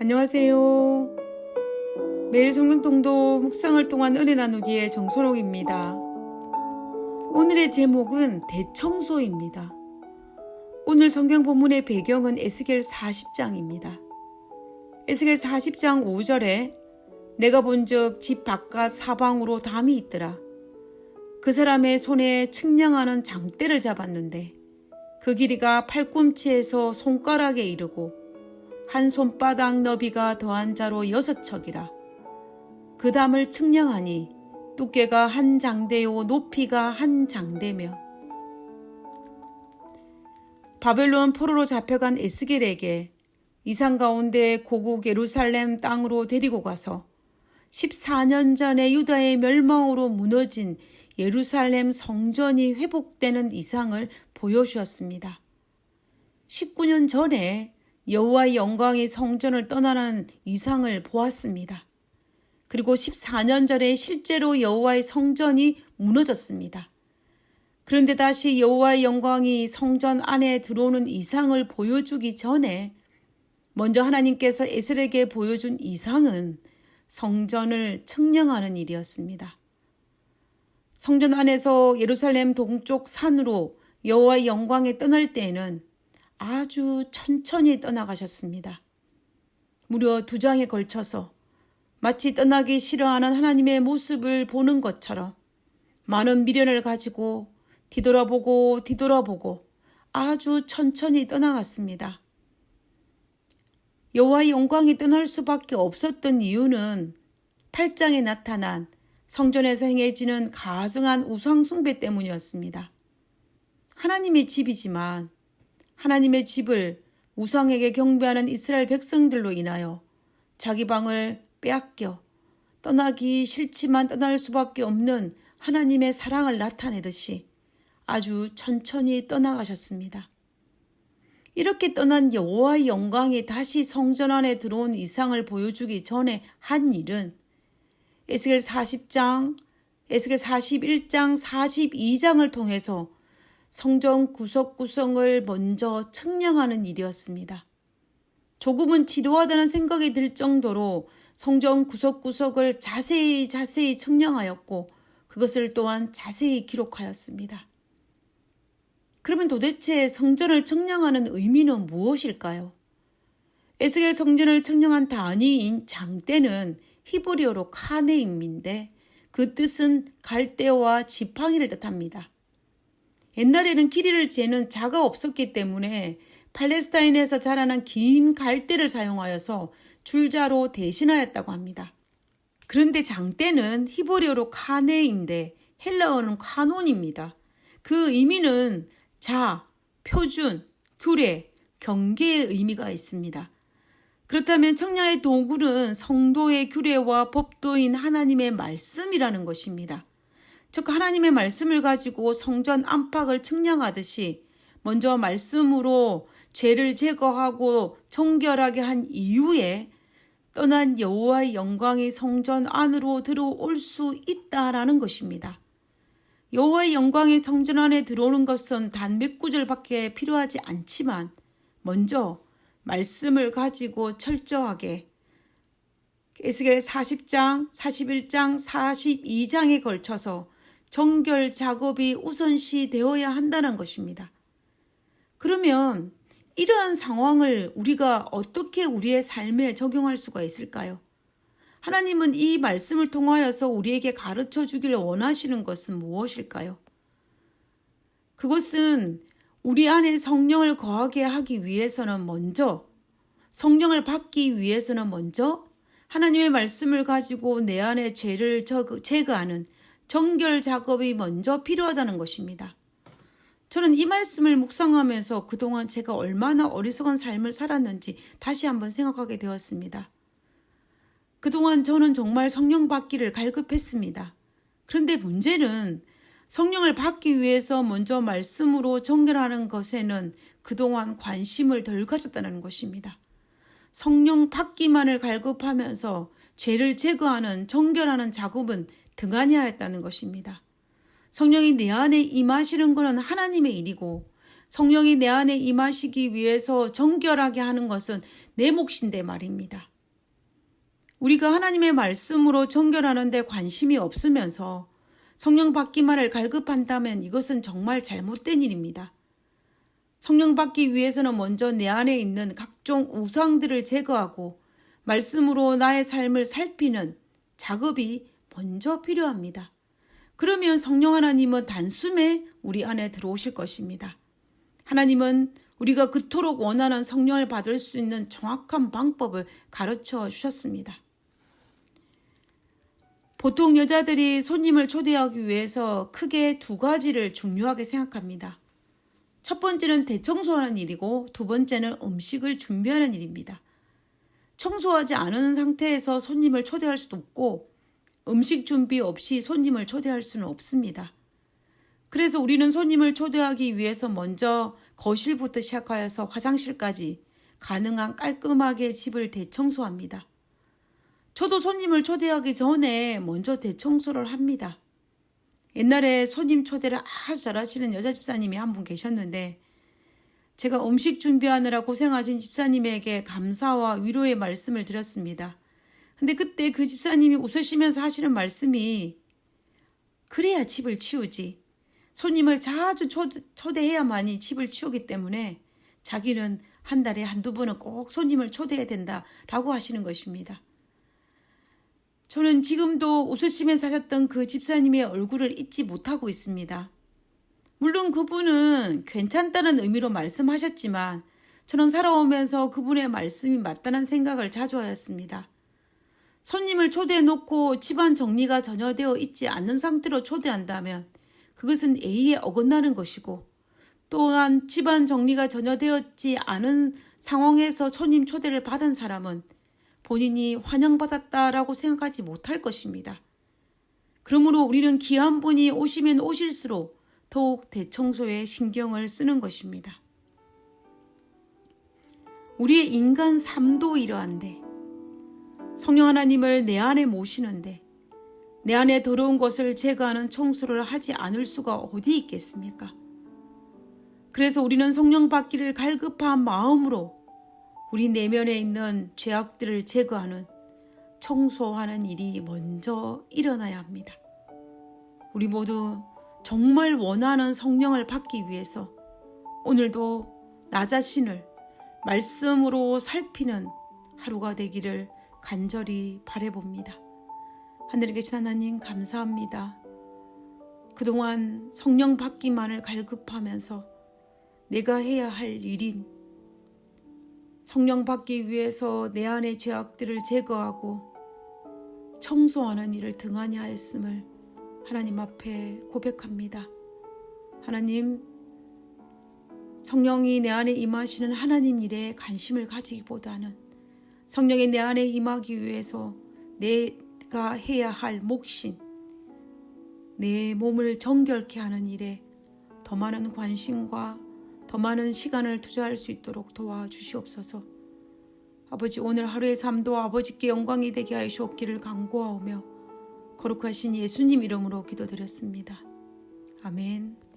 안녕하세요. 매일 성경통도 묵상을 통한 은혜 나누기의 정선옥입니다. 오늘의 제목은 대청소입니다. 오늘 성경 본문의 배경은 에스겔 40장입니다. 에스겔 40장 5절에 내가 본즉 집 바깥 사방으로 담이 있더라. 그 사람의 손에 측량하는 장대를 잡았는데 그 길이가 팔꿈치에서 손가락에 이르고 한 손바닥 너비가 더한 자로 6척이라. 그 담을 측량하니 두께가 한 장대요 높이가 한 장대며. 바벨론 포로로 잡혀간 에스겔에게 이상 가운데 고국 예루살렘 땅으로 데리고 가서 14년 전에 유다의 멸망으로 무너진 예루살렘 성전이 회복되는 이상을 보여주었습니다. 19년 전에 여호와의 영광이 성전을 떠나는 이상을 보았습니다. 그리고 14년 전에 실제로 여호와의 성전이 무너졌습니다. 그런데 다시 여호와의 영광이 성전 안에 들어오는 이상을 보여주기 전에 먼저 하나님께서 에스겔에게 보여준 이상은 성전을 측량하는 일이었습니다. 성전 안에서 예루살렘 동쪽 산으로 여호와의 영광이 떠날 때에는 아주 천천히 떠나가셨습니다. 무려 2장에 걸쳐서 마치 떠나기 싫어하는 하나님의 모습을 보는 것처럼 많은 미련을 가지고 뒤돌아보고 아주 천천히 떠나갔습니다. 여호와의 영광이 떠날 수밖에 없었던 이유는 8장에 나타난 성전에서 행해지는 가증한 우상 숭배 때문이었습니다. 하나님의 집이지만 하나님의 집을 우상에게 경배하는 이스라엘 백성들로 인하여 자기 방을 빼앗겨 떠나기 싫지만 떠날 수밖에 없는 하나님의 사랑을 나타내듯이 아주 천천히 떠나가셨습니다. 이렇게 떠난 여호와의 영광이 다시 성전 안에 들어온 이상을 보여주기 전에 한 일은 에스겔 40장, 에스겔 41장, 42장을 통해서 성전 구석구석을 먼저 측량하는 일이었습니다. 조금은 지루하다는 생각이 들 정도로 성전 구석구석을 자세히 측량하였고 그것을 또한 자세히 기록하였습니다. 그러면 도대체 성전을 측량하는 의미는 무엇일까요? 에스겔 성전을 측량한 단위인 장대는 히브리어로 카네임인데 그 뜻은 갈대와 지팡이를 뜻합니다. 옛날에는 길이를 재는 자가 없었기 때문에 팔레스타인에서 자라난 긴 갈대를 사용하여서 줄자로 대신하였다고 합니다. 그런데 장대는 히브리어로 카네인데 헬라어는 카논입니다. 그 의미는 자, 표준, 규례, 경계의 의미가 있습니다. 그렇다면 측량의 도구는 성도의 규례와 법도인 하나님의 말씀이라는 것입니다. 즉 하나님의 말씀을 가지고 성전 안팎을 측량하듯이 먼저 말씀으로 죄를 제거하고 정결하게 한 이후에 떠난 여호와의 영광이 성전 안으로 들어올 수 있다라는 것입니다. 여호와의 영광이 성전 안에 들어오는 것은 단 몇 구절밖에 필요하지 않지만 먼저 말씀을 가지고 철저하게 에스겔 40장, 41장, 42장에 걸쳐서 정결 작업이 우선시 되어야 한다는 것입니다. 그러면 이러한 상황을 우리가 어떻게 우리의 삶에 적용할 수가 있을까요? 하나님은 이 말씀을 통하여서 우리에게 가르쳐 주기를 원하시는 것은 무엇일까요? 그것은 우리 안에 성령을 거하게 하기 위해서는 먼저, 성령을 받기 위해서는 먼저 하나님의 말씀을 가지고 내 안에 죄를 제거하는 정결 작업이 먼저 필요하다는 것입니다. 저는 이 말씀을 묵상하면서 그동안 제가 얼마나 어리석은 삶을 살았는지 다시 한번 생각하게 되었습니다. 그동안 저는 정말 성령 받기를 갈급했습니다. 그런데 문제는 성령을 받기 위해서 먼저 말씀으로 정결하는 것에는 그동안 관심을 덜 가졌다는 것입니다. 성령 받기만을 갈급하면서 죄를 제거하는 정결하는 작업은 등한히 하였다는 것입니다. 성령이 내 안에 임하시는 것은 하나님의 일이고 성령이 내 안에 임하시기 위해서 정결하게 하는 것은 내 몫인데 말입니다. 우리가 하나님의 말씀으로 정결하는 데 관심이 없으면서 성령 받기만을 갈급한다면 이것은 정말 잘못된 일입니다. 성령 받기 위해서는 먼저 내 안에 있는 각종 우상들을 제거하고 말씀으로 나의 삶을 살피는 작업이 먼저 필요합니다. 그러면 성령 하나님은 단숨에 우리 안에 들어오실 것입니다. 하나님은 우리가 그토록 원하는 성령을 받을 수 있는 정확한 방법을 가르쳐 주셨습니다. 보통 여자들이 손님을 초대하기 위해서 크게 두 가지를 중요하게 생각합니다. 첫 번째는 대청소하는 일이고 두 번째는 음식을 준비하는 일입니다. 청소하지 않은 상태에서 손님을 초대할 수도 없고 음식 준비 없이 손님을 초대할 수는 없습니다. 그래서 우리는 손님을 초대하기 위해서 먼저 거실부터 시작하여서 화장실까지 가능한 깔끔하게 집을 대청소합니다. 저도 손님을 초대하기 전에 먼저 대청소를 합니다. 옛날에 손님 초대를 아주 잘하시는 여자 집사님이 한 분 계셨는데 제가 음식 준비하느라 고생하신 집사님에게 감사와 위로의 말씀을 드렸습니다. 근데 그때 그 집사님이 웃으시면서 하시는 말씀이 그래야 집을 치우지. 손님을 자주 초대해야만이 집을 치우기 때문에 자기는 한 달에 한두 번은 꼭 손님을 초대해야 된다라고 하시는 것입니다. 저는 지금도 웃으시면서 하셨던 그 집사님의 얼굴을 잊지 못하고 있습니다. 물론 그분은 괜찮다는 의미로 말씀하셨지만 저는 살아오면서 그분의 말씀이 맞다는 생각을 자주 하였습니다. 손님을 초대해놓고 집안 정리가 전혀 되어 있지 않는 상태로 초대한다면 그것은 예의에 어긋나는 것이고 또한 집안 정리가 전혀 되었지 않은 상황에서 손님 초대를 받은 사람은 본인이 환영받았다라고 생각하지 못할 것입니다. 그러므로 우리는 귀한 분이 오시면 오실수록 더욱 대청소에 신경을 쓰는 것입니다. 우리의 인간 삶도 이러한데 성령 하나님을 내 안에 모시는데 내 안에 더러운 것을 제거하는 청소를 하지 않을 수가 어디 있겠습니까? 그래서 우리는 성령 받기를 갈급한 마음으로 우리 내면에 있는 죄악들을 제거하는 청소하는 일이 먼저 일어나야 합니다. 우리 모두 정말 원하는 성령을 받기 위해서 오늘도 나 자신을 말씀으로 살피는 하루가 되기를 간절히 바라봅니다. 하늘에 계신 하나님 감사합니다. 그동안 성령 받기만을 갈급하면서 내가 해야 할 일인 성령 받기 위해서 내 안의 죄악들을 제거하고 청소하는 일을 등한히 하였음을 하나님 앞에 고백합니다. 하나님, 성령이 내 안에 임하시는 하나님 일에 관심을 가지기보다는 성령이 내 안에 임하기 위해서 내가 해야 할 몫인 내 몸을 정결케 하는 일에 더 많은 관심과 더 많은 시간을 투자할 수 있도록 도와주시옵소서. 아버지, 오늘 하루의 삶도 아버지께 영광이 되게 하여 주옵기를 간구하오며 거룩하신 예수님 이름으로 기도드렸습니다. 아멘.